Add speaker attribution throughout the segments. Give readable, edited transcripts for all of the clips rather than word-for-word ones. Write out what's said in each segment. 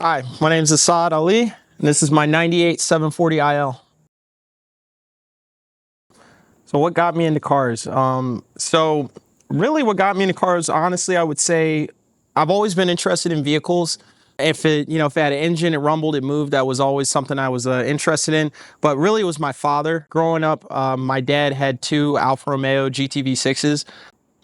Speaker 1: Hi, my name is Asaad Ali, and this is my 98 740 IL. So what got me into cars? So really what got me into cars, honestly, I would say I've always been interested in vehicles. If it had an engine, it rumbled, it moved, that was always something I was interested in. But really it was my father. Growing up, my dad had two Alfa Romeo GTV6s.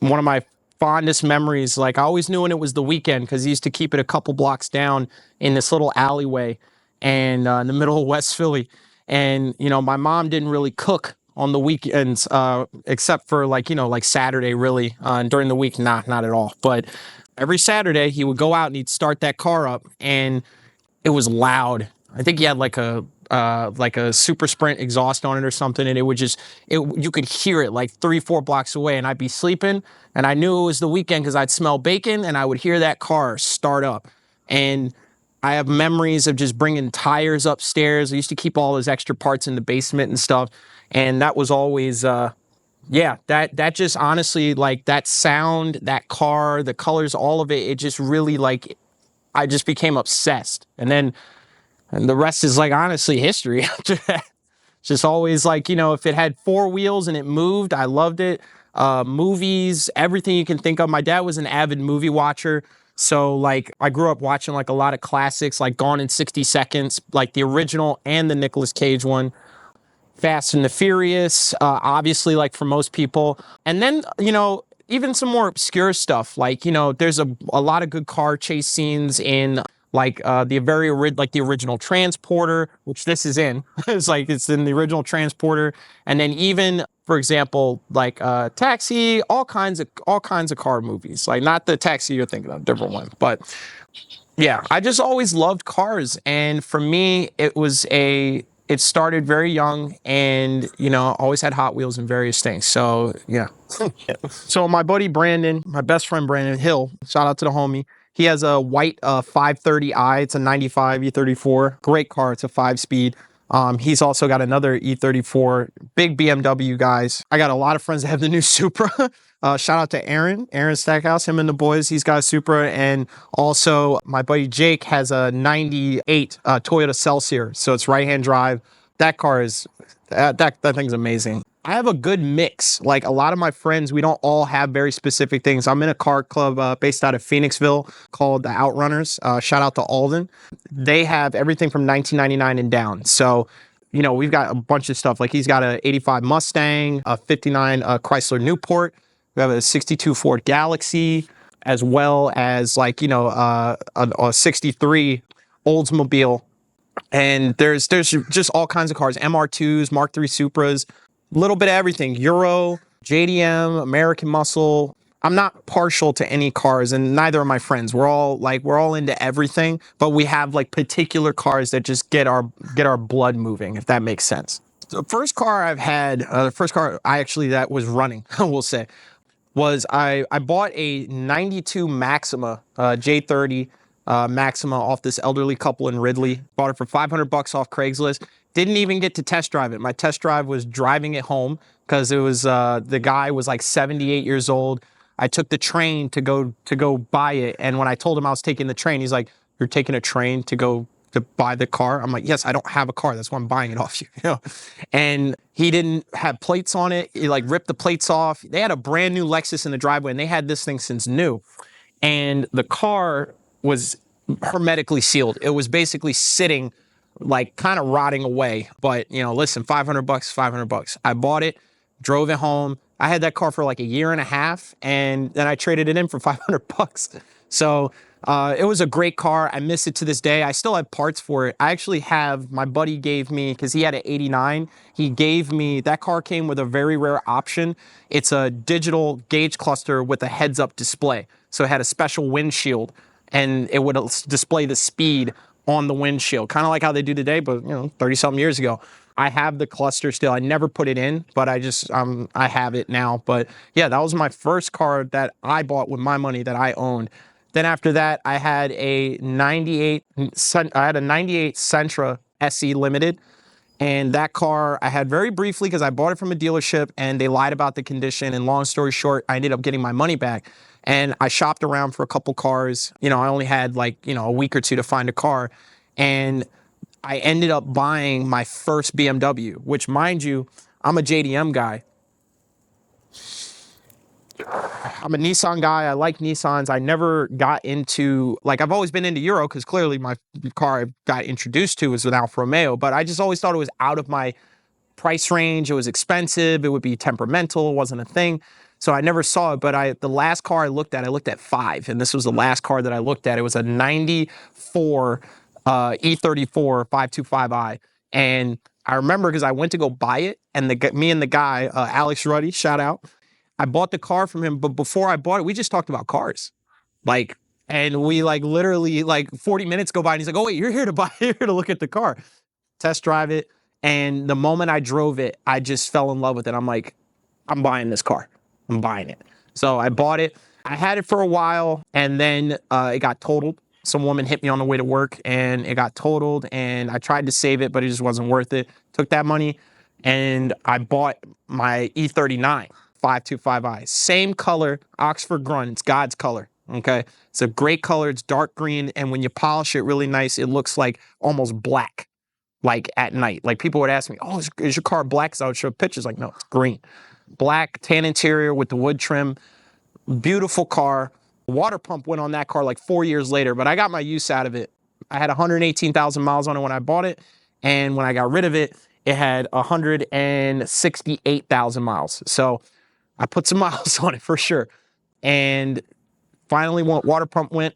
Speaker 1: One of my fondest memories, like I always knew when it was the weekend because he used to keep it a couple blocks down in this little alleyway and in the middle of West Philly. And my mom didn't really cook on the weekends, except for like Saturday, really. During the week, not at all. But every Saturday he would go out and he'd start that car up, and it was loud. I think he had like a super sprint exhaust on it or something, and it would just you could hear it like 3-4 blocks away, and I'd be sleeping and I knew it was the weekend because I'd smell bacon and I would hear that car start up. And I have memories of just bringing tires upstairs. I used to keep all those extra parts in the basement and stuff, and that was always yeah, that just honestly, like that sound, that car, the colors, all of it, it just really, like, I just became obsessed. And the rest is, like, honestly history. Just always, like, if it had four wheels and it moved, I loved it. Movies, everything you can think of. My dad was an avid movie watcher. So, like, I grew up watching, like, a lot of classics, like Gone in 60 Seconds, like the original and the Nicolas Cage one. Fast and the Furious, obviously, like for most people. And then, even some more obscure stuff. Like, there's a lot of good car chase scenes in like like the original Transporter, which this is in. It's in the original Transporter. And then even, for example, like Taxi, all kinds of car movies. Like not the Taxi you're thinking of, different one. But yeah, I just always loved cars. And for me, it started very young, and always had Hot Wheels and various things. So yeah. So my buddy Brandon, my best friend Brandon Hill, shout out to the homie. He has a white 530i. It's a 95 E34. Great car. It's a 5-speed. He's also got another E34. Big BMW guys. I got a lot of friends that have the new Supra. Shout out to Aaron Stackhouse, him and the boys. He's got a Supra. And also my buddy Jake has a 98 Toyota Celsior. So it's right-hand drive. That car is, that thing's amazing. I have a good mix. Like a lot of my friends, we don't all have very specific things. I'm in a car club based out of Phoenixville called the Outrunners. Shout out to Alden. They have everything from 1999 and down. So, we've got a bunch of stuff. Like he's got a 85 Mustang, a 59 Chrysler Newport. We have a 62 Ford Galaxy, as well as a 63 Oldsmobile. And there's just all kinds of cars, MR2s, Mark III Supras, a little bit of everything, Euro, JDM, American Muscle. I'm not partial to any cars, and neither are my friends. We're all into everything, but we have like particular cars that just get our blood moving, if that makes sense. The first car I've had, the first car I actually that was running, we'll say, was I bought a 92 Maxima J30 Maxima off this elderly couple in Ridley. Bought it for $500 off Craigslist. Didn't even get to test drive it. My test drive was driving it home because it was the guy was like 78 years old. I took the train to go buy it, and when I told him I was taking the train, he's like, "You're taking a train to go to buy the car?" I'm like, "Yes, I don't have a car. That's why I'm buying it off you." And he didn't have plates on it. He like ripped the plates off. They had a brand new Lexus in the driveway, and they had this thing since new. And the car was hermetically sealed. It was basically sitting, like kind of rotting away. But listen, $500, $500. I bought it, drove it home. I had that car for like a year and a half, and then I traded it in for $500. So it was a great car. I miss it to this day. I still have parts for it. I actually have, my buddy gave me, because he had an 89, he gave me, that car came with a very rare option. It's a digital gauge cluster with a heads-up display. So it had a special windshield, and it would display the speed on the windshield, kind of like how they do today, but 30-something years ago. I have the cluster still. I never put it in, but I have it now. But yeah, that was my first car that I bought with my money that I owned. Then after that, I had a 98 Sentra SE Limited, And that car I had very briefly because I bought it from a dealership and they lied about the condition. And long story short, I ended up getting my money back. And I shopped around for a couple cars. I only had like, a week or two to find a car. And I ended up buying my first BMW, which, mind you, I'm a JDM guy. I'm a Nissan guy. I like Nissans. I never got into, like, I've always been into Euro because clearly my car I got introduced to was an Alfa Romeo, but I just always thought it was out of my price range. It was expensive. It would be temperamental. It wasn't a thing. So I never saw it. But the last car I looked at 5. And this was the last car that I looked at. It was a 94 E34 525i. And I remember because I went to go buy it. And me and the guy, Alex Ruddy, shout out. I bought the car from him. But before I bought it, we just talked about cars. Like, and we like literally like 40 minutes go by and he's like, oh, wait, you're here to buy, you're here to look at the car, test drive it. And the moment I drove it, I just fell in love with it. I'm like, I'm buying this car. I'm buying it. So I bought it. I had it for a while and then it got totaled. Some woman hit me on the way to work and it got totaled and I tried to save it, but it just wasn't worth it. Took that money and I bought my E39 525i. Same color, Oxford Grunt. It's God's color. Okay. It's a great color. It's dark green. And when you polish it really nice, it looks like almost black. Like at night. Like people would ask me, oh, is your car black? So I would show pictures like, no, it's green. Black, tan interior with the wood trim. Beautiful car. Water pump went on that car like 4 years later, but I got my use out of it. I had 118,000 miles on it when I bought it. And when I got rid of it, it had 168,000 miles. So I put some miles on it for sure. And finally, water pump went.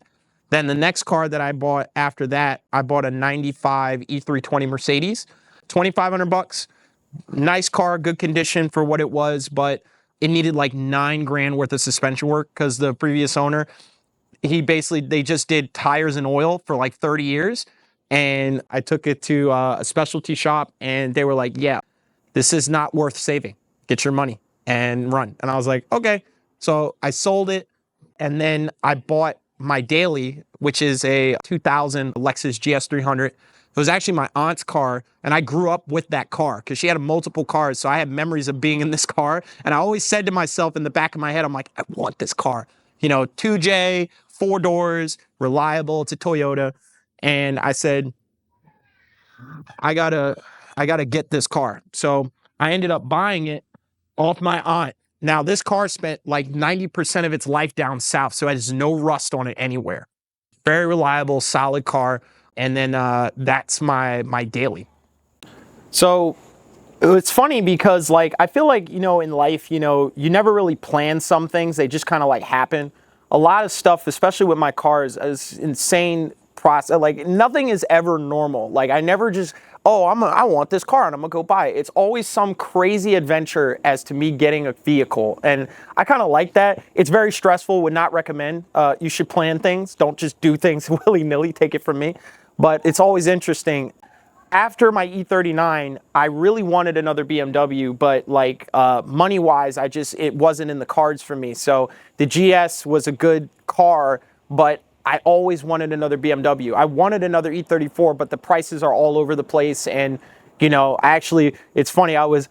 Speaker 1: Then the next car that I bought after that, I bought a 95 E320 Mercedes, $2,500. Nice car, good condition for what it was, but it needed like $9,000 worth of suspension work because the previous owner, they just did tires and oil for like 30 years. And I took it to a specialty shop and they were like, yeah, this is not worth saving. Get your money and run. And I was like, okay. So I sold it and then I bought my daily, which is a 2000 Lexus GS300. It was actually my aunt's car, and I grew up with that car because she had multiple cars, so I have memories of being in this car. And I always said to myself in the back of my head, I'm like, I want this car. 2J, 4 doors, reliable. It's a Toyota. And I said, I gotta get this car. So I ended up buying it off my aunt. Now, this car spent like 90% of its life down south, so it has no rust on it anywhere. Very reliable, solid car. And then that's my daily. So it's funny because like I feel like, in life, you never really plan some things. They just kind of like happen. A lot of stuff, especially with my cars, is insane process. Like nothing is ever normal. Like I never just, I want this car and I'm gonna go buy it. It's always some crazy adventure as to me getting a vehicle. And I kind of like that. It's very stressful, would not recommend. You should plan things. Don't just do things willy-nilly, take it from me. But it's always interesting. After my E39, I really wanted another BMW, but like money-wise, it wasn't in the cards for me. So the GS was a good car, but I always wanted another BMW. I wanted another E34, but the prices are all over the place. And, it's funny, I was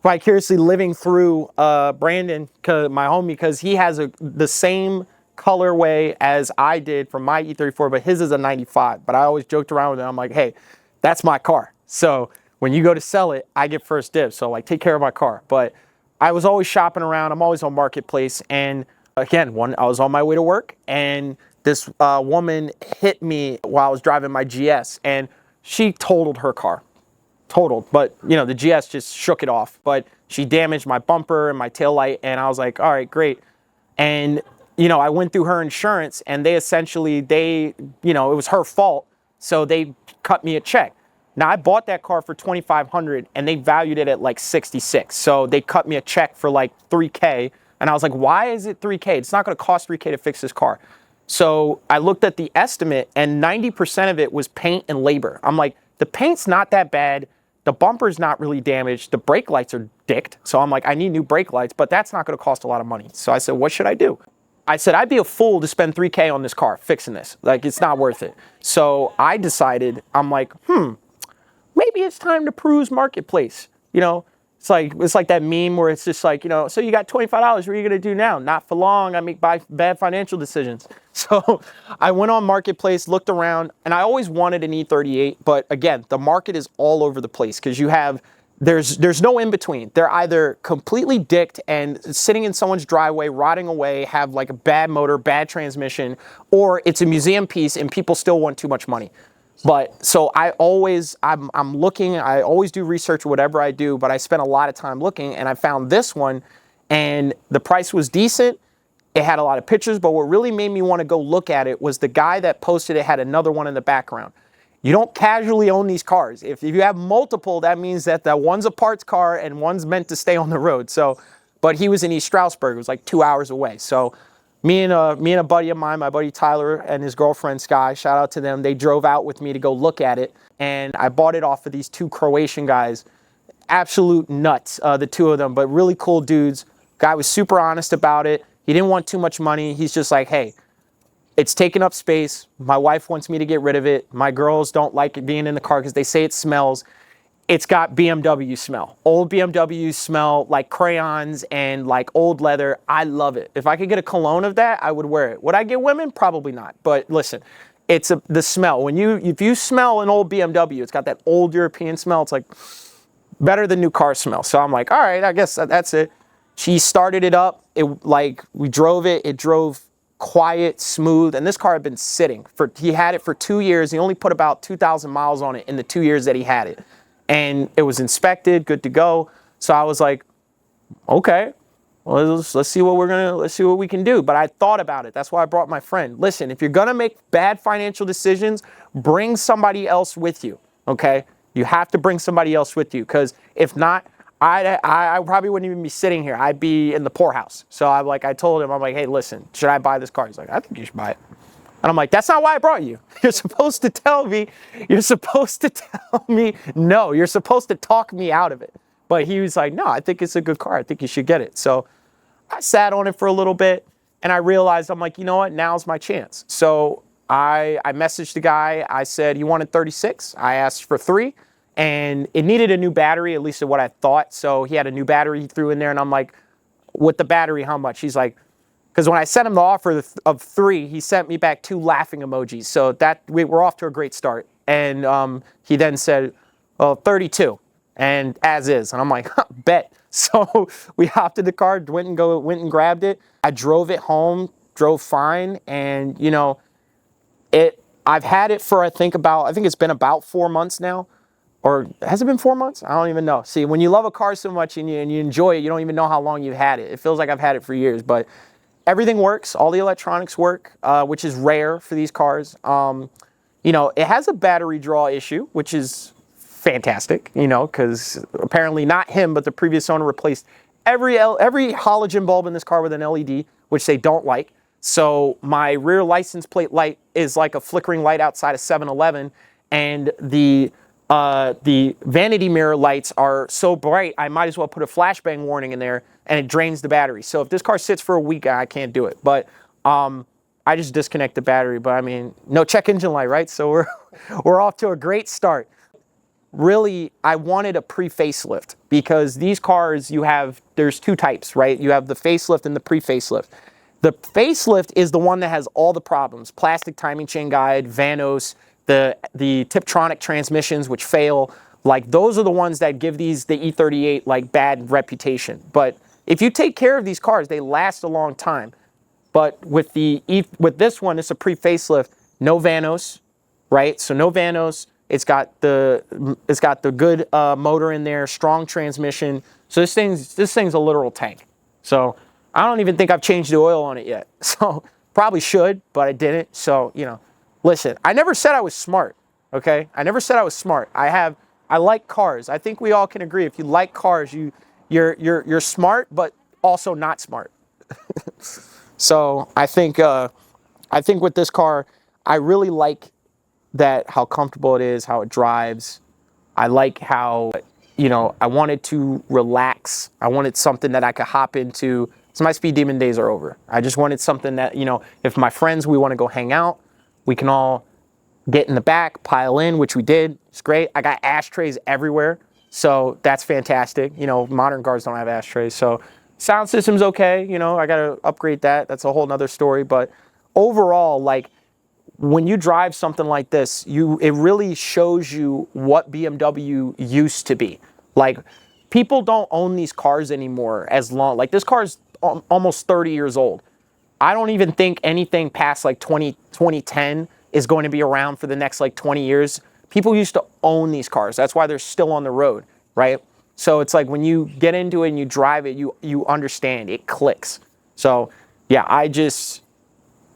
Speaker 1: vicariously living through Brandon, my homie, because he has the same colorway as I did from my E34, but his is a 95. But I always joked around with him. I'm like, hey, that's my car. So when you go to sell it, I get first dibs. So like, take care of my car. But I was always shopping around. I'm always on Marketplace. And again, I was on my way to work and this woman hit me while I was driving my GS and she totaled her car. Totaled. But, the GS just shook it off. But she damaged my bumper and my taillight. And I was like, all right, great. And, I went through her insurance and it was her fault. So they cut me a check. Now I bought that car for $2,500 and they valued it at like 66. So they cut me a check for like $3K. And I was like, why is it $3K? It's not going to cost $3K to fix this car. So I looked at the estimate and 90% of it was paint and labor. I'm like, the paint's not that bad. The bumper's not really damaged. The brake lights are dicked. So I'm like, I need new brake lights, but that's not going to cost a lot of money. So I said, what should I do? I said, I'd be a fool to spend $3K on this car fixing this. Like, it's not worth it. So I decided, I'm like, maybe maybe it's time to peruse marketplace. It's like that meme where it's just like, so you got $25. What are you going to do now? Not for long. I make bad financial decisions. So I went on marketplace, looked around, and I always wanted an E38. But again, the market is all over the place because there's no in between. They're either completely dicked and sitting in someone's driveway, rotting away, have like a bad motor, bad transmission, or it's a museum piece and people still want too much money. But so I'm looking, I always do research, whatever I do, but I spent a lot of time looking and I found this one and the price was decent. It had a lot of pictures, but what really made me want to go look at it was the guy that posted it had another one in the background. You don't casually own these cars. If you have multiple, that means that one's a parts car and one's meant to stay on the road. So, but he was in East Stroudsburg. It was like 2 hours away. So me and a buddy of mine, my buddy Tyler and his girlfriend Sky, shout out to them. They drove out with me to go look at it. And I bought it off of these two Croatian guys. Absolute nuts, the two of them, but really cool dudes. Guy was super honest about it. He didn't want too much money. He's just like, hey, it's taking up space. My wife wants me to get rid of it. My girls don't like it being in the car because they say it smells. It's got BMW smell. Old BMW smell like crayons and like old leather. I love it. If I could get a cologne of that, I would wear it. Would I get women? Probably not. But listen, it's the smell. If you smell an old BMW, it's got that old European smell. It's like better than new car smell. So I'm like, all right, I guess that's it. She started it up. We drove it. It drove quiet, smooth, and this car had been sitting he had it for 2 years. He only put about 2,000 miles on it in the 2 years that he had it. And it was inspected, good to go. So I was like, okay, well, let's see what we can do. But I thought about it. That's why I brought my friend. Listen, if you're going to make bad financial decisions, bring somebody else with you, okay? You have to bring somebody else with you because if not, I probably wouldn't even be sitting here. I'd be in the poorhouse. So I told him, I'm like, hey, listen, should I buy this car? He's like, I think you should buy it. And I'm like, that's not why I brought you. You're supposed to tell me no. You're supposed to talk me out of it. But he was like, no, I think it's a good car. I think you should get it. So I sat on it for a little bit and I realized, I'm like, you know what? Now's my chance. So I messaged the guy. I said, you wanted 36? I asked for 3. And it needed a new battery, at least what I thought. So he had a new battery he threw in there. And I'm like, with the battery, how much? He's like, because when I sent him the offer of 3, he sent me back 2 laughing emojis. So we're off to a great start. And he then said, well, 32, and as is. And I'm like, huh, bet. So we hopped in the car, went and grabbed it. I drove it home, drove fine. And, I've had it for, I think it's been about 4 months now. Or has it been 4 months? I don't even know. See, when you love a car so much and you enjoy it, you don't even know how long you've had it. It feels like I've had it for years, but everything works. All the electronics work, which is rare for these cars. It has a battery draw issue, which is fantastic, because apparently not him, but the previous owner replaced every halogen bulb in this car with an LED, which they don't like. So my rear license plate light is like a flickering light outside of 7-Eleven, and the vanity mirror lights are so bright, I might as well put a flashbang warning in there and it drains the battery. So if this car sits for a week, I can't do it. But I just disconnect the battery. But I mean, no check engine light, right? So we're off to a great start. Really, I wanted a pre-facelift because these cars there's 2 types, right? You have the facelift and the pre-facelift. The facelift is the one that has all the problems: plastic timing chain guide, Vanos, the Tiptronic transmissions, which fail. Like, those are the ones that give the E38 like bad reputation. But if you take care of these cars, they last a long time. But with this one, it's a pre-facelift, no Vanos, right? So no Vanos. It's got the good motor in there, strong transmission. So this thing's a literal tank. So I don't even think I've changed the oil on it yet. So probably should, but I didn't. So listen, I never said I was smart, okay? I never said I was smart. I like cars. I think we all can agree. If you like cars, you're smart, but also not smart. So I think with this car, I really like how comfortable it is, how it drives. I like how, I wanted to relax. I wanted something that I could hop into. So my speed demon days are over. I just wanted something that, if my friends, we want to go hang out, we can all get in the back, pile in, which we did. It's great. I got ashtrays everywhere, so that's fantastic. You know, modern cars don't have ashtrays, so sound system's okay. You know, I got to upgrade that. That's a whole nother story. But overall, like, when you drive something like this, it really shows you what BMW used to be. Like, people don't own these cars anymore as long. Like, this car's almost 30 years old. I don't even think anything past like 2010 is going to be around for the next like 20 years. People used to own these cars. That's why they're still on the road, right? So it's like when you get into it and you drive it, you understand, it clicks. So yeah,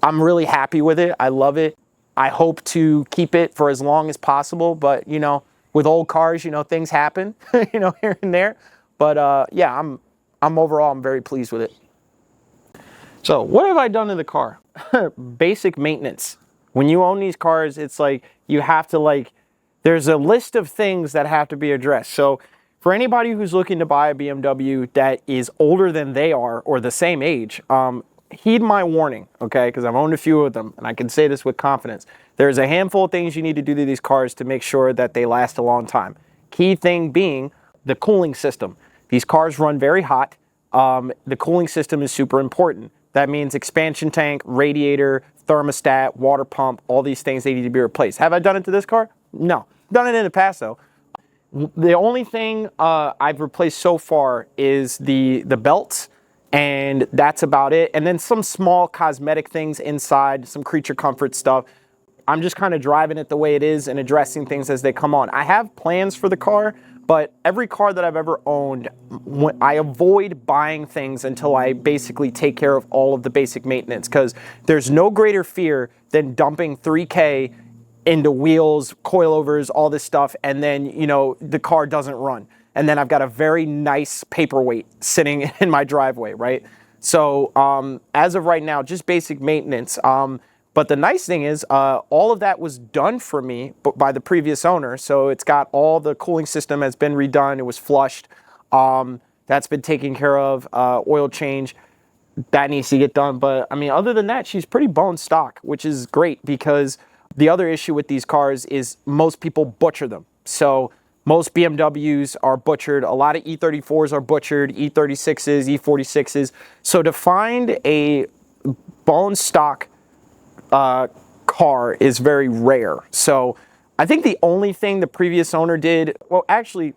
Speaker 1: I'm really happy with it. I love it. I hope to keep it for as long as possible, but you know, with old cars, you know, things happen, you know, here and there. But yeah, I'm overall, I'm very pleased with it. So what have I done to the car? Basic maintenance. When you own these cars, it's like you have to there's a list of things that have to be addressed. So for anybody who's looking to buy a BMW that is older than they are or the same age, heed my warning, okay? Because I've owned a few of them and I can say this with confidence. There's a handful of things you need to do to these cars to make sure that they last a long time. Key thing being the cooling system. These cars run very hot. The cooling system is super important. That means expansion tank, radiator, thermostat, water pump, all these things, they need to be replaced. Have I done it to this car? No. Done it in the past though. The only thing I've replaced so far is the belts, and that's about it. And then some small cosmetic things inside, some creature comfort stuff. I'm just kind of driving it the way it is and addressing things as they come on. I have plans for the car, but every car that I've ever owned, I avoid buying things until I basically take care of all of the basic maintenance, because there's no greater fear than dumping $3K into wheels, coilovers, all this stuff, and then, you know, the car doesn't run. And then I've got a very nice paperweight sitting in my driveway, right? So as of right now, just basic maintenance. But the nice thing is all of that was done for me by the previous owner. So it's got all the cooling system has been redone. It was flushed. That's been taken care of. Oil change, that needs to get done. But I mean, other than that, she's pretty bone stock, which is great, because the other issue with these cars is most people butcher them. So most BMWs are butchered. A lot of E34s are butchered, E36s, E46s. So to find a bone stock car is very rare. So I think the only thing the previous owner did, well, actually,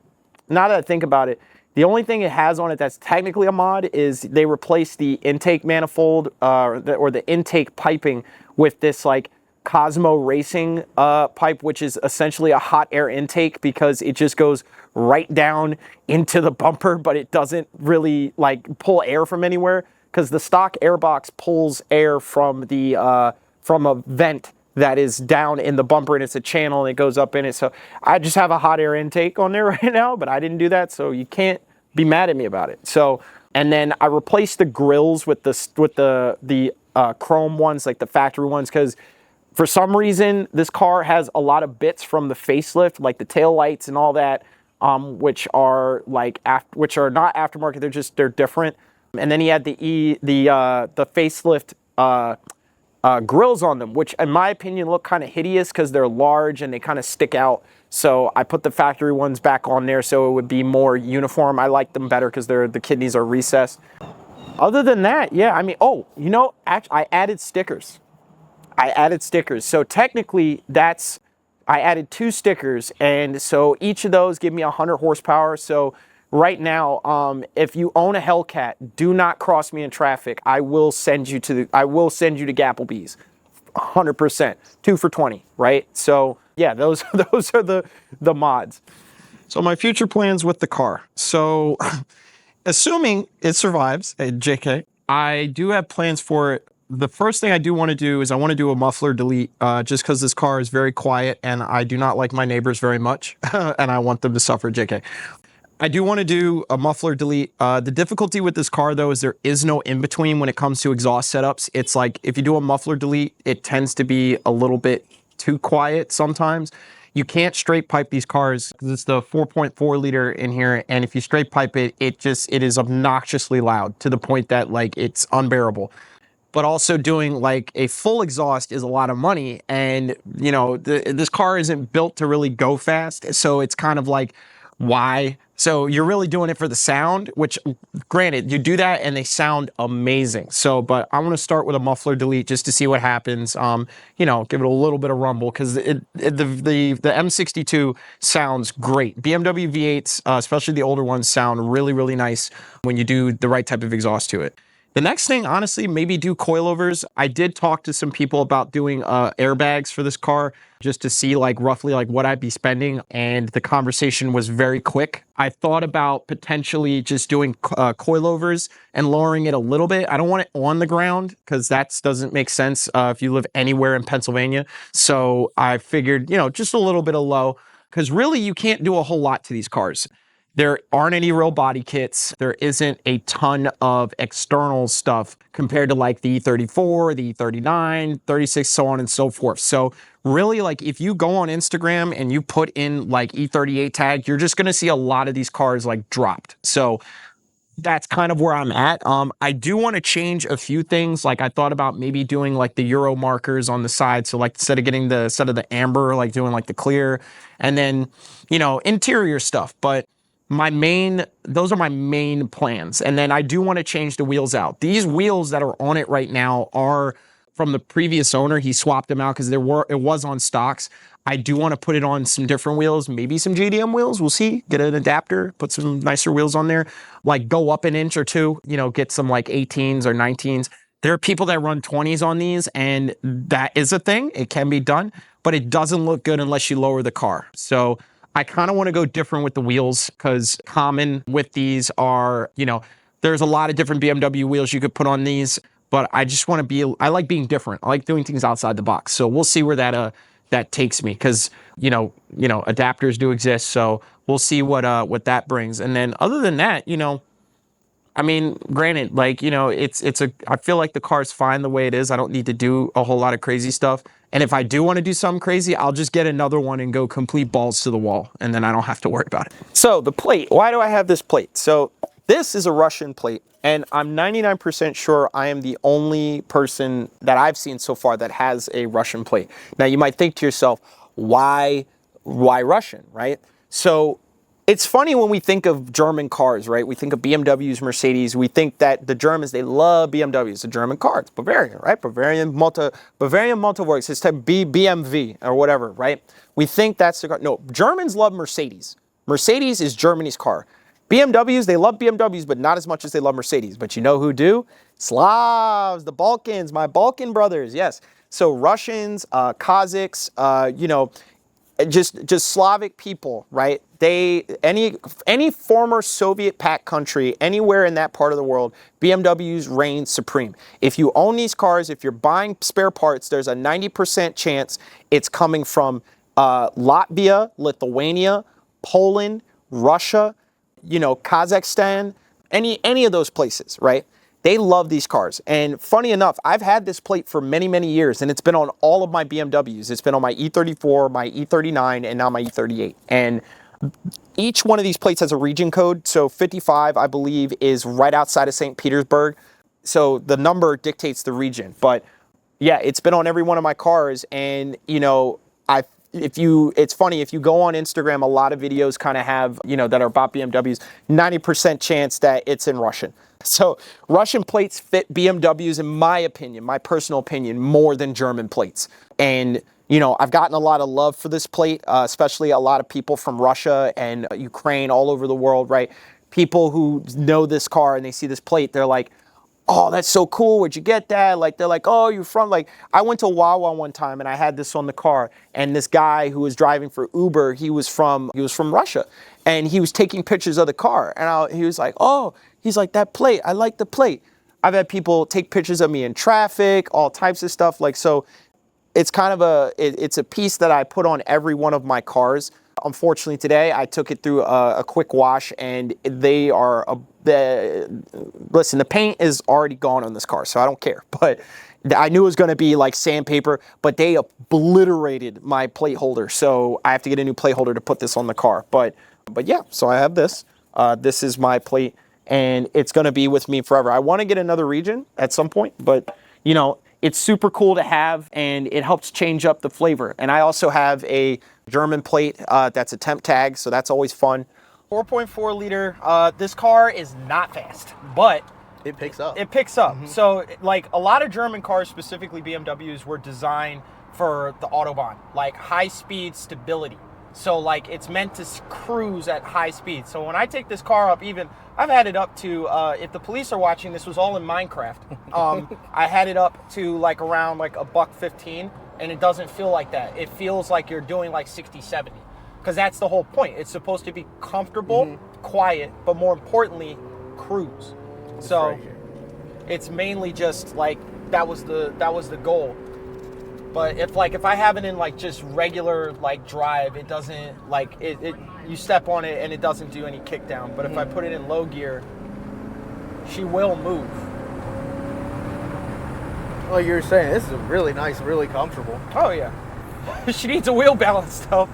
Speaker 1: now that I think about it, the only thing it has on it that's technically a mod is they replaced the intake manifold or the intake piping with this like Cosmo Racing pipe, which is essentially a hot air intake, because it just goes right down into the bumper, but it doesn't really like pull air from anywhere, because the stock airbox pulls air from the from a vent that is down in the bumper, and it's a channel and it goes up in it. So I just have a hot air intake on there right now, but I didn't do that, so you can't be mad at me about it. So, and then I replaced the grills with the chrome ones, like the factory ones, because for some reason this car has a lot of bits from the facelift, like the tail lights and all that, which are which are not aftermarket. They're different. And then he had the facelift grills on them, which in my opinion look kind of hideous because they're large and they kind of stick out. So I put the factory ones back on there so it would be more uniform. I like them better because the kidneys are recessed. Other than that, yeah, I mean, oh, you know, I added stickers. So technically I added 2 stickers, and so each of those give me 100 horsepower. So right now, if you own a Hellcat, do not cross me in traffic. I will send you to Gapplebee's, 100%, 2 for 20, right? So yeah, those are the mods. So my future plans with the car. So assuming it survives, JK, I do have plans for it. The first thing I do want to do is I want to do a muffler delete, just because this car is very quiet and I do not like my neighbors very much, and I want them to suffer, JK. I do want to do a muffler delete. The difficulty with this car, though, is there is no in-between when it comes to exhaust setups. It's like if you do a muffler delete, it tends to be a little bit too quiet sometimes. You can't straight pipe these cars because it's the 4.4 liter in here, and if you straight pipe it, it is obnoxiously loud to the point that like it's unbearable. but also doing like a full exhaust is a lot of money. And, you know, this car isn't built to really go fast. So it's kind of like, why? So you're really doing it for the sound, which granted, you do that and they sound amazing. So, but I want to start with a muffler delete just to see what happens. You know, give it a little bit of rumble because the M62 sounds great. BMW V8s, especially the older ones, sound really, really nice when you do the right type of exhaust to it. The next thing, honestly, maybe do coilovers. I did talk to some people about doing airbags for this car just to see like roughly like what I'd be spending. And the conversation was very quick. I thought about potentially just doing coilovers and lowering it a little bit. I don't want it on the ground because that doesn't make sense if you live anywhere in Pennsylvania. So I figured, you know, just a little bit of low because really you can't do a whole lot to these cars. There aren't any real body kits. There isn't a ton of external stuff compared to like the E34, the E39, 36, so on and so forth. So really, like if you go on Instagram and you put in like E38 tag, you're just gonna see a lot of these cars like dropped. So that's kind of where I'm at. I do want to change a few things. Like I thought about maybe doing like the Euro markers on the side. So like instead of getting the set of the amber, like doing like the clear and then, you know, interior stuff. But those are my main plans. And then I do want to change the wheels out. These wheels that are on it right now are from the previous owner. He swapped them out because it was on stocks. I do want to put it on some different wheels, maybe some JDM wheels. We'll see. Get an adapter, put some nicer wheels on there, like go up an inch or two, you know, get some like 18s or 19s. There are people that run 20s on these, and that is a thing. It can be done, but it doesn't look good unless you lower the car. So I kind of want to go different with the wheels because common with these are, you know, there's a lot of different BMW wheels you could put on these, but I just want to I like being different. I like doing things outside the box. So we'll see where that takes me because, you know, adapters do exist. So we'll see what that brings. And then other than that, you know, I mean, granted, like, you know, I feel like the car's fine the way it is. I don't need to do a whole lot of crazy stuff. And if I do want to do something crazy, I'll just get another one and go complete balls to the wall. And then I don't have to worry about it. So the plate, why do I have this plate? So this is a Russian plate. And I'm 99% sure I am the only person that I've seen so far that has a Russian plate. Now you might think to yourself, why Russian, right? So it's funny when we think of German cars, right? We think of BMWs, Mercedes. We think that the Germans, they love BMWs, the German car. It's Bavaria, right? Bavarian Motorworks. It's type BMW or whatever, right? We think that's the car. No, Germans love Mercedes. Mercedes is Germany's car. BMWs, they love BMWs, but not as much as they love Mercedes. But you know who do? Slavs, the Balkans, my Balkan brothers, yes. So Russians, Kazakhs, you know, just Slavic people, right? Any former Soviet pact country, anywhere in that part of the world, BMWs reign supreme. If you own these cars, if you're buying spare parts, there's a 90% chance it's coming from Latvia, Lithuania, Poland, Russia, you know, Kazakhstan, any of those places, right? They love these cars. And funny enough, I've had this plate for many, many years, and it's been on all of my BMWs. It's been on my E34, my E39, and now my E38. And each one of these plates has a region code. So 55, I believe, is right outside of St. Petersburg. So the number dictates the region. But yeah, it's been on every one of my cars. And, you know, it's funny, if you go on Instagram, a lot of videos kind of have, you know, that are about BMWs, 90% chance that it's in Russian. So Russian plates fit BMWs, in my opinion, my personal opinion, more than German plates. And, you know, I've gotten a lot of love for this plate, especially a lot of people from Russia and Ukraine, all over the world, right? People who know this car and they see this plate, they're like, oh, that's so cool. Where'd you get that? Like, they're like, oh, you're from, like, I went to Wawa one time and I had this on the car. And this guy who was driving for Uber, he was from Russia. And he was taking pictures of the car. And he was like, oh, he's like, that plate, I like the plate. I've had people take pictures of me in traffic, all types of stuff. Like, so it's kind of it's a piece that I put on every one of my cars. Unfortunately, today I took it through a quick wash, and listen, the paint is already gone on this car, so I don't care. But I knew it was going to be like sandpaper, but they obliterated my plate holder, so I have to get a new plate holder to put this on the car. But yeah, so I have this. This is my plate, and it's going to be with me forever. I want to get another region at some point, but you know, it's super cool to have, and it helps change up the flavor. And I also have a German plate that's a temp tag, so that's always fun. 4.4 liter. This car is not fast, but
Speaker 2: it picks up.
Speaker 1: It picks up. So, like, a lot of German cars, specifically BMWs, were designed for the Autobahn, like high-speed stability. So, like, it's meant to cruise at high speed. So when I take this car up, even, I've had it up to, if the police are watching, this was all in Minecraft. I had it up to, like, around, like, $115, and it doesn't feel like that. It feels like you're doing, like, 60, 70. Because that's the whole point. It's supposed to be comfortable, quiet, but more importantly, cruise. So it's mainly just, like, that was the goal. But if I have it in, like, just regular, like, drive, it doesn't, like, you step on it and it doesn't do any kick down. But if I put it in low gear, she will move.
Speaker 2: Well, you were saying, this is really nice, really comfortable.
Speaker 1: Oh, yeah. She needs a wheel balance, though.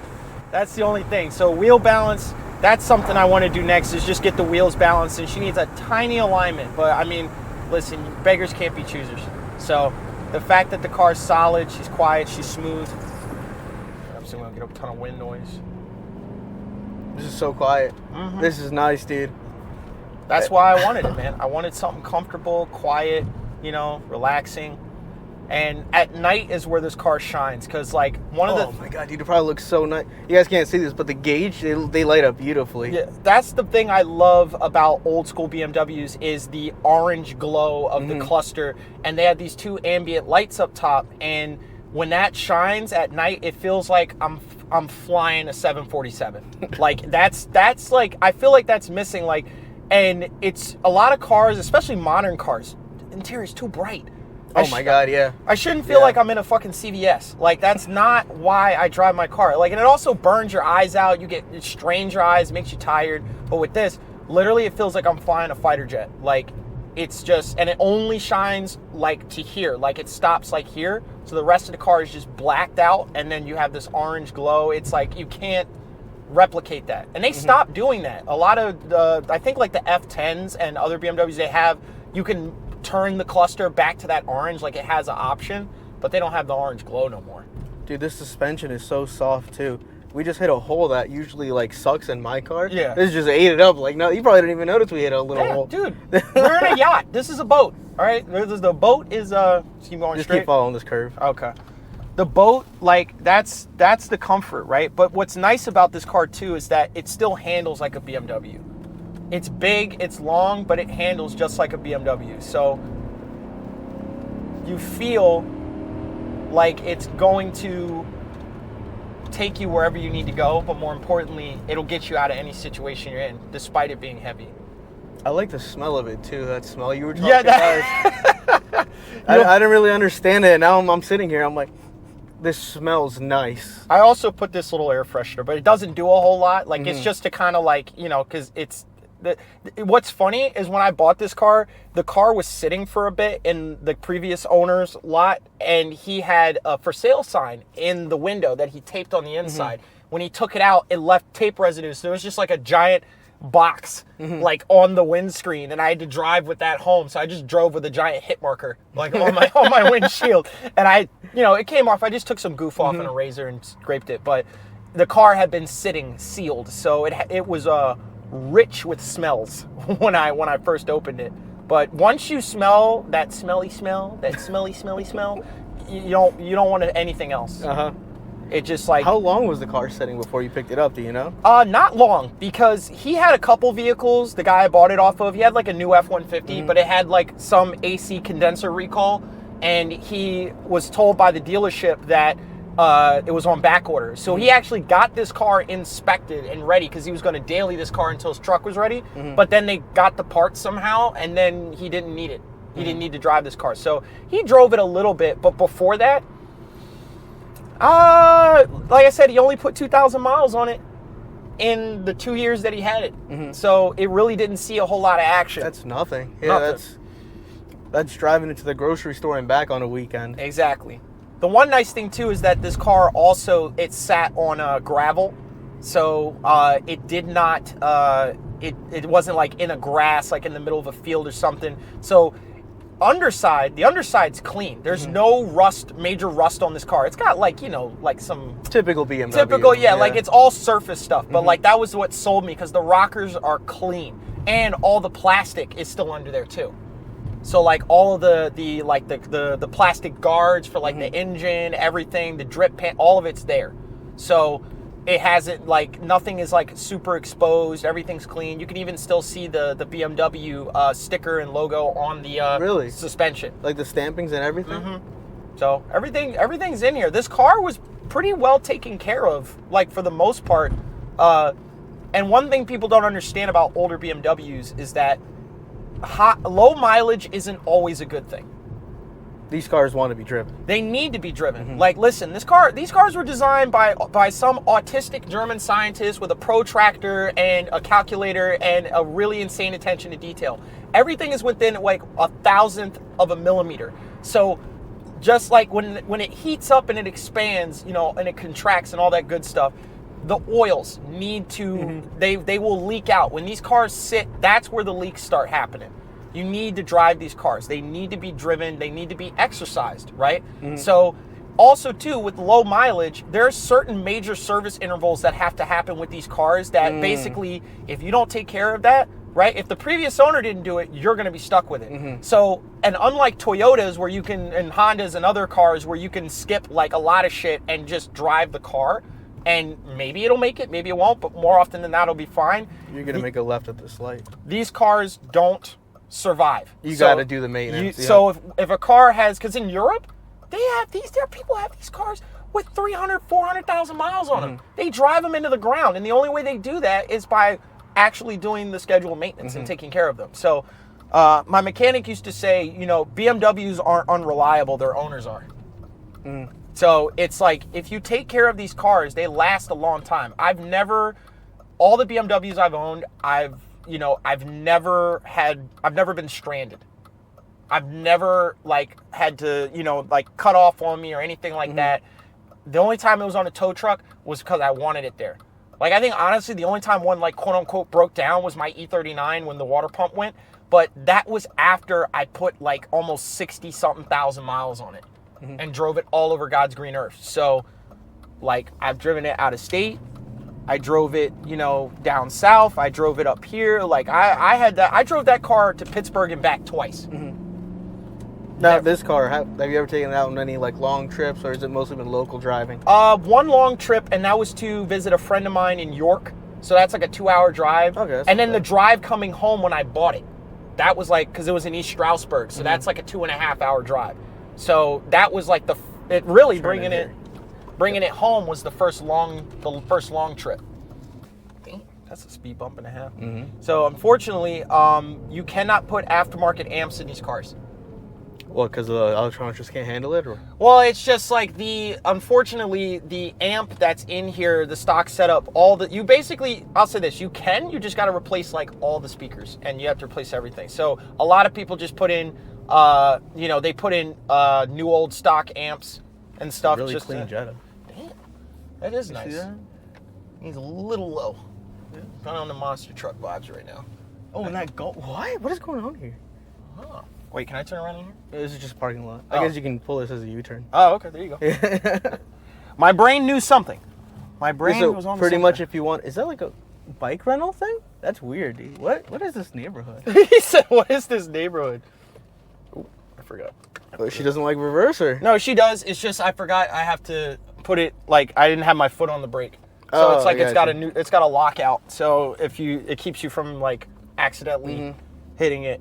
Speaker 1: That's the only thing. So wheel balance, that's something I want to do next, is just get the wheels balanced. And she needs a tiny alignment. But, I mean, listen, beggars can't be choosers. So the fact that the car's solid, she's quiet, she's smooth. I'm still going to get a ton of wind noise.
Speaker 2: This is so quiet. This is nice, dude.
Speaker 1: That's why I wanted it, man. I wanted something comfortable, quiet, you know, relaxing. And at night is where this car shines, because, like, one of the...
Speaker 2: Oh, my God, dude, it probably looks so nice. You guys can't see this, but the gauge, they light up beautifully.
Speaker 1: Yeah, that's the thing I love about old-school BMWs, is the orange glow of the cluster. And they have these two ambient lights up top, and when that shines at night, it feels like I'm flying a 747. Like, that's like, I feel like that's missing, like, and it's a lot of cars, especially modern cars, the interior's too bright.
Speaker 2: Oh my God, yeah.
Speaker 1: I shouldn't feel like I'm in a fucking CVS. Like, that's not why I drive my car. Like, and it also burns your eyes out. It strains your eyes, makes you tired. But with this, literally, it feels like I'm flying a fighter jet. Like, it's just, and it only shines, like, to here. Like, it stops, like, here. So the rest of the car is just blacked out, and then you have this orange glow. It's like, you can't replicate that. And they stopped doing that. A lot of, I think, like, the F10s and other BMWs, they have, you can turn the cluster back to that orange, like it has an option, but they don't have the orange glow no more.
Speaker 2: Dude, this suspension is so soft too. We just hit a hole that usually, like, sucks in my car.
Speaker 1: Yeah.
Speaker 2: This just ate it up. Like, no, you probably didn't even notice we hit a little hole.
Speaker 1: Dude, we're in a yacht. This is a boat. All right, the boat is keep going
Speaker 2: just
Speaker 1: straight.
Speaker 2: Keep following this curve.
Speaker 1: Okay. The boat, like, that's the comfort, right? But what's nice about this car too is that it still handles like a BMW. It's big, it's long, but it handles just like a BMW. So you feel like it's going to take you wherever you need to go, but more importantly, it'll get you out of any situation you're in, despite it being heavy.
Speaker 2: I like the smell of it too, that smell you were talking about. I didn't really understand it, and now I'm sitting here, I'm like, this smells nice.
Speaker 1: I also put this little air freshener, but it doesn't do a whole lot. Like, it's just to kind of, like, you know, because it's, what's funny is when I bought this car, the car was sitting for a bit in the previous owner's lot, and he had a for sale sign in the window that he taped on the inside. When he took it out, it left tape residue, so it was just like a giant box like on the windscreen, and I had to drive with that home. So I just drove with a giant hit marker like on my windshield, and it came off. I just took some goof off and a razor and scraped it, but the car had been sitting sealed, so it was rich with smells when I first opened it. But once you smell that smelly smell, you don't want anything else. It just, like...
Speaker 2: How long was the car sitting before you picked it up, do you know?
Speaker 1: Not long, because he had a couple vehicles, the guy I bought it off of. He had like a new F-150, but it had like some AC condenser recall, and he was told by the dealership that it was on back order. So he actually got this car inspected and ready, because he was going to daily this car until his truck was ready. But then they got the parts somehow, and then he didn't need it. He didn't need to drive this car. So he drove it a little bit, but before that, like I said, he only put 2,000 miles on it in the 2 years that he had it. So it really didn't see a whole lot of action.
Speaker 2: That's nothing. Yeah, that's driving it to the grocery store and back on a weekend.
Speaker 1: Exactly. The one nice thing too is that this car also, it sat on gravel, so it did not, it wasn't like in a grass, like in the middle of a field or something. So underside, the underside's clean. There's no rust, major rust on this car. It's got like, you know, like some
Speaker 2: typical BMW.
Speaker 1: Typical, yeah, like it's all surface stuff. But like that was what sold me, because the rockers are clean and all the plastic is still under there too. So like all of the plastic guards for like the engine, everything, the drip pan, all of it's there. So it hasn't, like, nothing is like super exposed. Everything's clean. You can even still see the BMW sticker and logo on the suspension,
Speaker 2: like the stampings and everything.
Speaker 1: So everything's in here. This car was pretty well taken care of, like, for the most part. And one thing people don't understand about older BMWs is that low mileage isn't always a good thing.
Speaker 2: These cars want to be driven.
Speaker 1: They need to be driven. Like, listen, these cars were designed by some autistic German scientist with a protractor and a calculator and a really insane attention to detail. Everything is within like 1,000th of a millimeter. So just like when it heats up and it expands, you know, and it contracts and all that good stuff, the oils need to, they will leak out. When these cars sit, that's where the leaks start happening. You need to drive these cars. They need to be driven. They need to be exercised, right? So also, too, with low mileage, there are certain major service intervals that have to happen with these cars that basically, if you don't take care of that, right, if the previous owner didn't do it, you're going to be stuck with it. So, and unlike Toyotas where you can, and Hondas and other cars where you can skip like a lot of shit and just drive the car, and maybe it'll make it, maybe it won't, but more often than not, it'll be fine.
Speaker 2: You're going to make a left at this light.
Speaker 1: These cars don't survive.
Speaker 2: You got to do the maintenance.
Speaker 1: So if a car has, because in Europe, people have these cars with 300, 400,000 miles on them. They drive them into the ground, and the only way they do that is by actually doing the scheduled maintenance and taking care of them. So my mechanic used to say, you know, BMWs aren't unreliable, their owners are. So it's like, if you take care of these cars, they last a long time. All the BMWs I've owned, I've never been stranded. I've never like had to, you know, like cut off on me or anything like that. The only time it was on a tow truck was because I wanted it there. Like, I think honestly, the only time one like quote unquote broke down was my E39 when the water pump went. But that was after I put like almost 60 something thousand miles on it and drove it all over God's green earth. So like, I've driven it out of state. I drove it, you know, down south. I drove it up here. Like I drove that car to Pittsburgh and back twice.
Speaker 2: Now, this car, have you ever taken it out on any like long trips, or has it mostly been local driving?
Speaker 1: One long trip, and that was to visit a friend of mine in York. So that's like a 2-hour drive. Okay. And then the drive coming home when I bought it, that was like, because it was in East Stroudsburg, so that's like a 2.5-hour drive. So that was like bringing it home was the first long trip. Damn, that's a speed bump and a half. So unfortunately, you cannot put aftermarket amps in these cars.
Speaker 2: Well, because the electronics just can't handle it, or?
Speaker 1: Well, it's just like unfortunately, the amp that's in here, the stock setup, I'll say this, you just got to replace like all the speakers, and you have to replace everything. So a lot of people just put in, they put in new old stock amps and stuff.
Speaker 2: Really
Speaker 1: just
Speaker 2: clean Jetta.
Speaker 1: Damn, that is nice. That? He's a little low. Yeah. Kind of on the monster truck vibes right now.
Speaker 2: Oh, and that what? What is going on here?
Speaker 1: Huh. Wait, can I turn around in here?
Speaker 2: This is just a parking lot. I guess you can pull this as a U-turn.
Speaker 1: Oh, okay, there you go. My brain knew something. My brain was on
Speaker 2: pretty much if you want. Is that like a bike rental thing? That's weird, dude. What is this neighborhood?
Speaker 1: He said, "What is this neighborhood?" Ooh, I forgot.
Speaker 2: She doesn't like reverser.
Speaker 1: No, she does. It's just I forgot. I have to put it like I didn't have my foot on the brake, so it's like it's got a lockout. So it keeps you from like accidentally hitting it.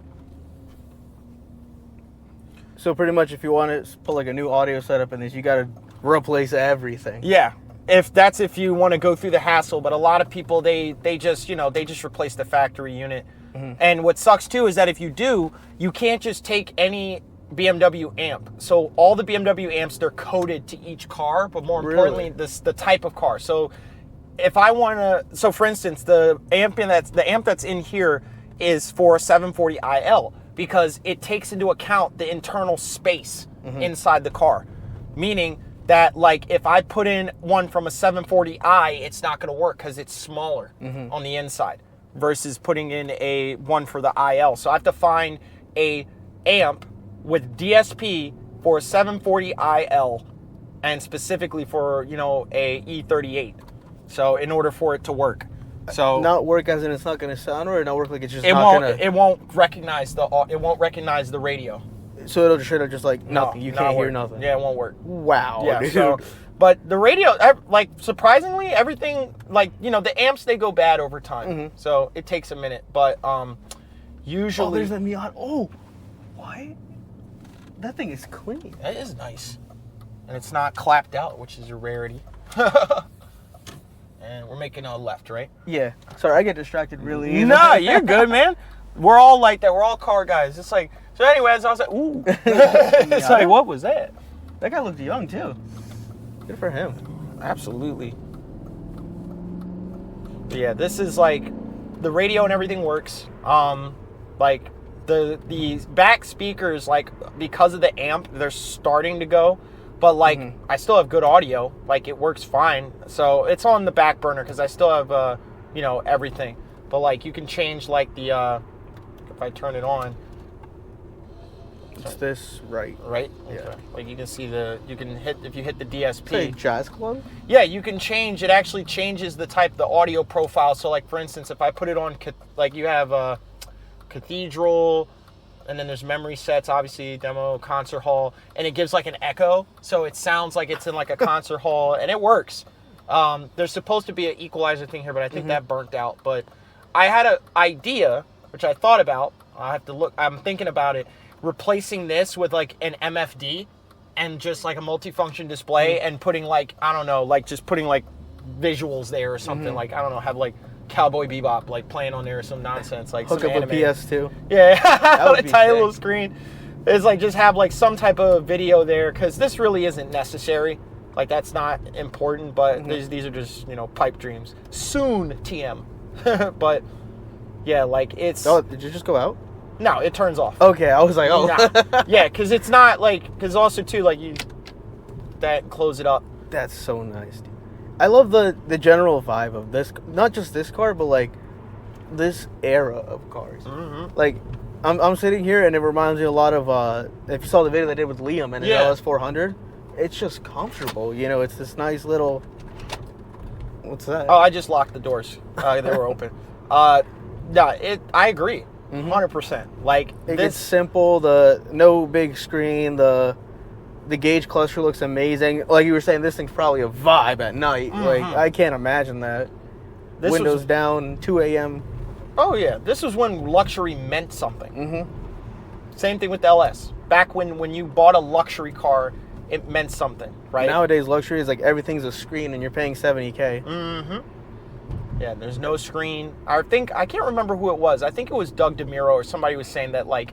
Speaker 2: So pretty much, if you want to put like a new audio setup in this, you got to replace everything.
Speaker 1: Yeah, if you want to go through the hassle. But a lot of people they just replace the factory unit. And what sucks too is that if you do, you can't just take any BMW amp. So all the BMW amps, they're coded to each car, but more importantly, the type of car. So if I want to, so for instance, the amp that's in here is for a 740iL. Because it takes into account the internal space inside the car. Meaning that, like, if I put in one from a 740i, it's not going to work because it's smaller on the inside versus putting in one for the IL. So I have to find a amp with DSP for 740IL, and specifically for, you know, a E38. So in order for it to work. So
Speaker 2: not work as in it's not going to sound, or not work like it's just
Speaker 1: it
Speaker 2: not
Speaker 1: won't.
Speaker 2: going to.
Speaker 1: It won't recognize the radio.
Speaker 2: So it'll straight up just like nothing.
Speaker 1: No,
Speaker 2: You
Speaker 1: not
Speaker 2: can't hear
Speaker 1: work.
Speaker 2: nothing.
Speaker 1: Yeah, it won't work.
Speaker 2: Wow.
Speaker 1: Yeah.
Speaker 2: Dude.
Speaker 1: So, but the radio, like surprisingly, everything, like, you know, the amps, they go bad over time.
Speaker 2: Mm-hmm.
Speaker 1: So it takes a minute, but usually.
Speaker 2: Oh, there's a Miata. Oh, why? That thing is clean.
Speaker 1: That is nice, and it's not clapped out, which is a rarity. And we're making a left, right?
Speaker 2: Yeah. Sorry, I get distracted really easily.
Speaker 1: Nah, you're good, man. We're all like that. We're all car guys. It's like, so anyways, I was like, ooh. It's like, what was that?
Speaker 2: That guy looked young too. Good for him.
Speaker 1: Absolutely. But yeah, this is like, the radio and everything works. Like the back speakers, like, because of the amp, they're starting to go. But like, I still have good audio. Like, it works fine. So it's on the back burner because I still have, you know, everything. But like, you can change like the, if I turn it on.
Speaker 2: It's this right.
Speaker 1: Right?
Speaker 2: Yeah.
Speaker 1: Okay. Like, you can see you can hit, if you hit the DSP.
Speaker 2: Say jazz club?
Speaker 1: Yeah, you can change, it actually changes the audio profile. So like, for instance, if I put it on, like, you have a Cathedral, and then there's memory sets, obviously, demo, concert hall, and it gives like an echo, so it sounds like it's in like a concert hall, and it works. There's supposed to be an equalizer thing here, but I think that burnt out. But I had an idea, which I thought about. I'm thinking about it, replacing this with like an MFD and just like a multifunction display and putting like, I don't know, like just putting like visuals there or something. Like, I don't know, have like Cowboy Bebop like playing on there or some nonsense, like
Speaker 2: Hook
Speaker 1: some
Speaker 2: up
Speaker 1: anime.
Speaker 2: a PS2.
Speaker 1: Yeah,
Speaker 2: That would
Speaker 1: a
Speaker 2: be
Speaker 1: tiny
Speaker 2: sick.
Speaker 1: little screen. It's like, just have like some type of video there, because this really isn't necessary. Like, that's not important, but these are just, you know, pipe dreams. Soon, TM. But yeah, like, it's
Speaker 2: Oh, did you just go out?
Speaker 1: no, it turns off.
Speaker 2: Okay, I was like, oh.
Speaker 1: Nah. Yeah, because it's not like, because also too, like, close it up.
Speaker 2: That's so nice, dude. I love the general vibe of this, not just this car, but like this era of cars. Like, I'm sitting here and it reminds me a lot of, if you saw the video they did with Liam and his
Speaker 1: Yeah.
Speaker 2: LS400, it's just comfortable, you know, it's this nice little, what's that?
Speaker 1: Oh, I just locked the doors. They were open. I agree. 100%. Like,
Speaker 2: It's simple, no big screen, the gauge cluster looks amazing. Like you were saying, this thing's probably a vibe at night. Like, I can't imagine that.
Speaker 1: This
Speaker 2: Windows
Speaker 1: was,
Speaker 2: down, 2 a.m.
Speaker 1: oh yeah, this was when luxury meant something. Same thing with the LS. Back when you bought a luxury car, it meant something, right?
Speaker 2: Nowadays, luxury is like everything's a screen and you're paying $70K.
Speaker 1: Yeah, there's no screen. I can't remember who it was. I think it was Doug DeMuro or somebody was saying that, like,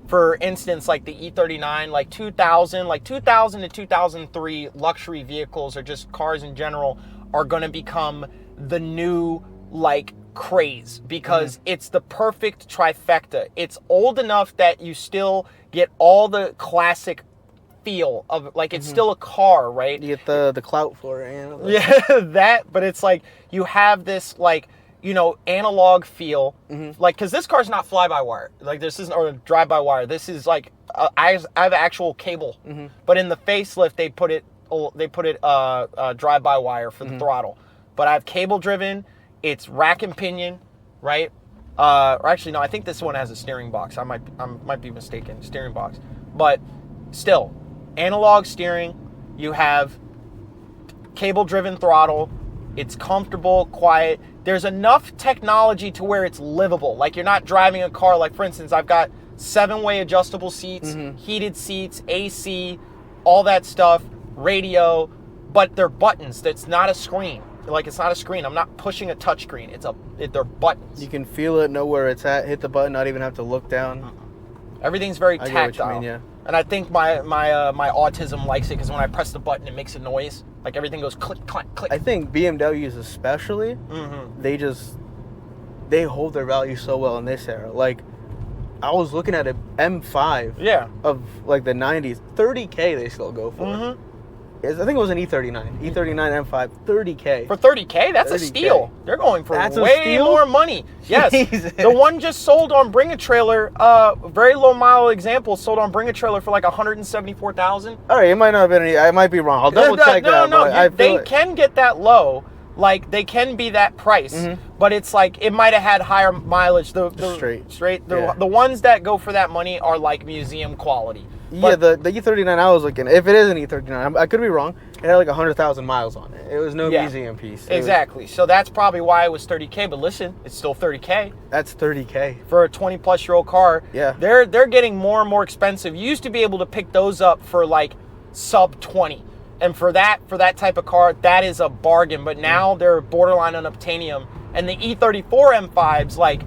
Speaker 1: for instance, like the E39, like 2000 to 2003 luxury vehicles, or just cars in general, are going to become the new, like, craze, because it's the perfect trifecta. It's old enough that you still get all the classic feel of, like, it's still a car, right?
Speaker 2: You get the clout for it. You know?
Speaker 1: Yeah, that, but it's like you have this, like, you know, analog feel, like, because this car's not fly-by-wire, like, this isn't, or drive-by-wire. This is like, I have actual cable, but in the facelift they put it drive-by-wire for the throttle. But I have cable-driven. It's rack and pinion, right? Or actually, no, I think this one has a steering box. I might be mistaken, steering box, but still, analog steering. You have cable-driven throttle. It's comfortable, quiet. There's enough technology to where it's livable. Like, you're not driving a car. Like, for instance, I've got 7-way adjustable seats, heated seats, AC, all that stuff, radio, but they're buttons. That's not a screen. Like, it's not a screen. I'm not pushing a touch screen. They're buttons.
Speaker 2: You can feel it, know where it's at, hit the button, not even have to look down.
Speaker 1: Everything's very
Speaker 2: I get what you
Speaker 1: tactile.
Speaker 2: mean, yeah.
Speaker 1: And I think my autism likes it, because when I press the button, it makes a noise. Like, everything goes click, click, click.
Speaker 2: I think BMWs especially, they hold their value so well in this era. Like, I was looking at an M5
Speaker 1: Yeah.
Speaker 2: of like the 90s, $30K they still go for. I think it was an E39. E39 M5, 30K.
Speaker 1: For 30K, that's a
Speaker 2: 30K.
Speaker 1: steal. They're going for
Speaker 2: That's a
Speaker 1: way
Speaker 2: steal?
Speaker 1: more money. Yes,
Speaker 2: Jesus.
Speaker 1: the one just sold on Bring a Trailer. Very low mile example sold on Bring a Trailer for like 174,000.
Speaker 2: All right, it might not have been any. I might be wrong. I'll double check that.
Speaker 1: No.
Speaker 2: But
Speaker 1: They can get that low. Like they can be that price, but it's like it might have had higher mileage. The straight. The ones that go for that money are like museum quality.
Speaker 2: Yeah, the E39 I was looking. If it is an E39, I could be wrong. It had like 100,000 miles on it. It was no museum piece.
Speaker 1: Exactly. So that's probably why it was 30K. But listen, it's still 30K.
Speaker 2: That's 30K
Speaker 1: For a 20-plus-year-old car.
Speaker 2: Yeah.
Speaker 1: They're getting more and more expensive. You used to be able to pick those up for like sub 20. And for that type of car, that is a bargain. But now they're borderline unobtainium. And the E34 M5s, like,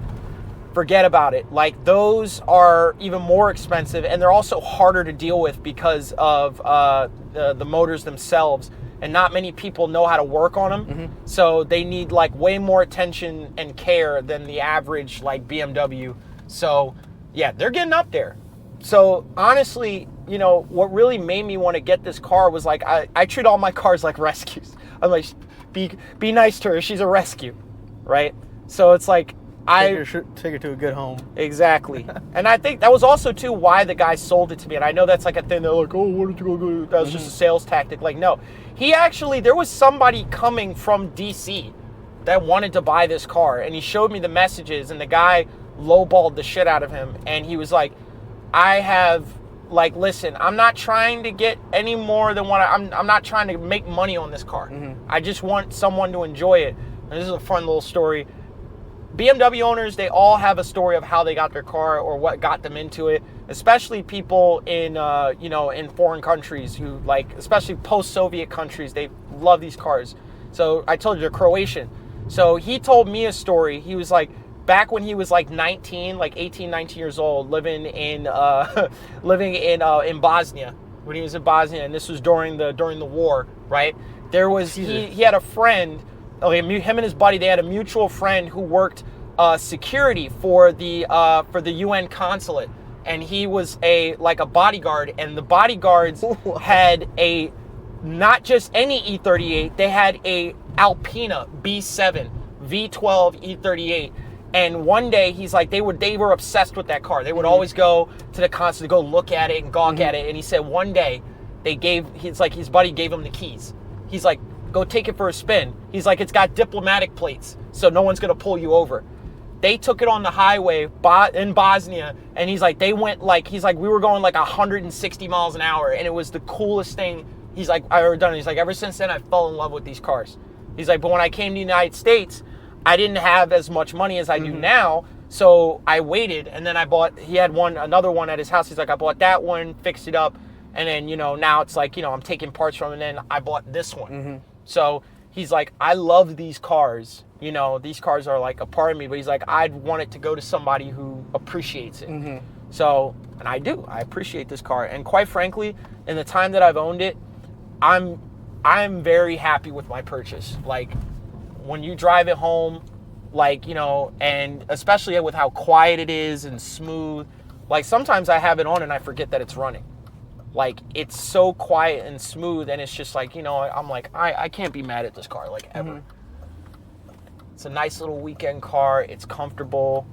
Speaker 1: forget about it. Like, those are even more expensive. And they're also harder to deal with because of the motors themselves. And not many people know how to work on them. So they need, like, way more attention and care than the average, like, BMW. So, yeah, they're getting up there. So, honestly, you know, what really made me want to get this car was like, I treat all my cars like rescues. I'm like, be nice to her. She's a rescue, right? So it's like,
Speaker 2: take her to a good home.
Speaker 1: Exactly. And I think that was also, too, why the guy sold it to me. And I know that's like a thing. They're like, oh, what did you go do? That was just a sales tactic. Like, no. There was somebody coming from D.C. that wanted to buy this car. And he showed me the messages. And the guy lowballed the shit out of him. And he was like, listen, I'm not trying to get any more than what I'm not trying to make money on this car. I just want someone to enjoy it. And this is a fun little story. BMW owners, they all have a story of how they got their car or what got them into it, especially people in, in foreign countries who, like, especially post-Soviet countries, they love these cars. So I told you they're Croatian. So he told me a story. He was like, back when he was like 19, like 18, 19 years old, living in Bosnia, when he was in Bosnia, and this was during the war, right? There was he had a friend, him and his buddy, they had a mutual friend who worked security for the UN consulate, and he was a bodyguard, and the bodyguards had not just any E38, they had a Alpina B7 V12 E38. And one day he's like, they were obsessed with that car. They would always go to the consulate to go look at it and gawk at it. And he said one day his buddy gave him the keys. He's like, go take it for a spin. He's like, it's got diplomatic plates, so no one's gonna pull you over. They took it on the highway in Bosnia, and he's like, we were going like 160 miles an hour, and it was the coolest thing he's like I ever done. He's like, ever since then I fell in love with these cars. He's like, but when I came to the United States, I didn't have as much money as I do now, so I waited, and then he had another one at his house. He's like, I bought that one, fixed it up, and then, now it's like, I'm taking parts from it, and then I bought this one. So he's like, I love these cars. These cars are like a part of me, but he's like, I'd want it to go to somebody who appreciates it. So, and I do. I appreciate this car, and quite frankly, in the time that I've owned it, I'm very happy with my purchase. Like, when you drive it home, and especially with how quiet it is and smooth, like sometimes I have it on and I forget that it's running. Like, it's so quiet and smooth, and it's just like, I'm like, I can't be mad at this car, like, ever. It's a nice little weekend car. It's comfortable.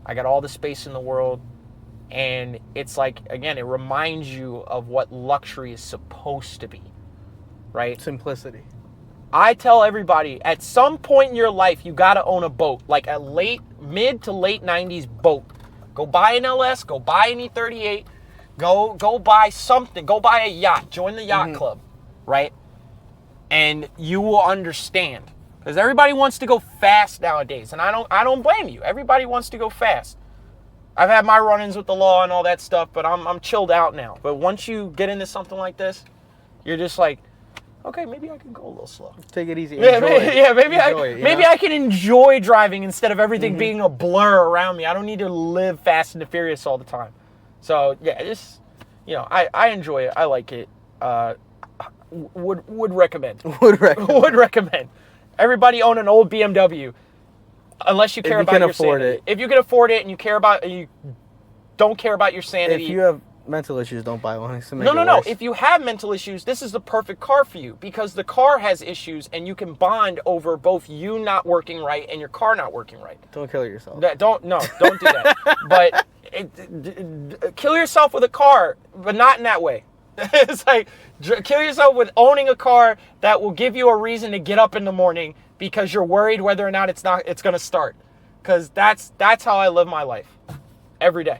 Speaker 1: I got all the space in the world. And it's like, again, it reminds you of what luxury is supposed to be, right?
Speaker 2: Simplicity.
Speaker 1: I tell everybody, at some point in your life, you got to own a boat, like a mid to late 90s boat. Go buy an LS, go buy an E38, go buy something, go buy a yacht, join the yacht club, right? And you will understand, because everybody wants to go fast nowadays, and I don't blame you. Everybody wants to go fast. I've had my run-ins with the law and all that stuff, but I'm chilled out now. But once you get into something like this, you're just like, okay, maybe I can go a little slow.
Speaker 2: Take it easy.
Speaker 1: Maybe I can enjoy driving instead of everything being a blur around me. I don't need to live fast and the furious all the time. So yeah, I enjoy it. I like it. Would recommend. Would recommend. Everybody own an old BMW, unless you care about your sanity. If you can afford it and you don't care about your sanity.
Speaker 2: mental issues, don't buy one. It's to make
Speaker 1: No,
Speaker 2: it
Speaker 1: no, no.
Speaker 2: worse.
Speaker 1: If you have mental issues, this is the perfect car for you because the car has issues and you can bond over both you not working right and your car not working right.
Speaker 2: Don't kill yourself.
Speaker 1: Don't do that. But kill yourself with a car, but not in that way. It's like kill yourself with owning a car that will give you a reason to get up in the morning because you're worried whether or not it's going to start. Because that's how I live my life every day.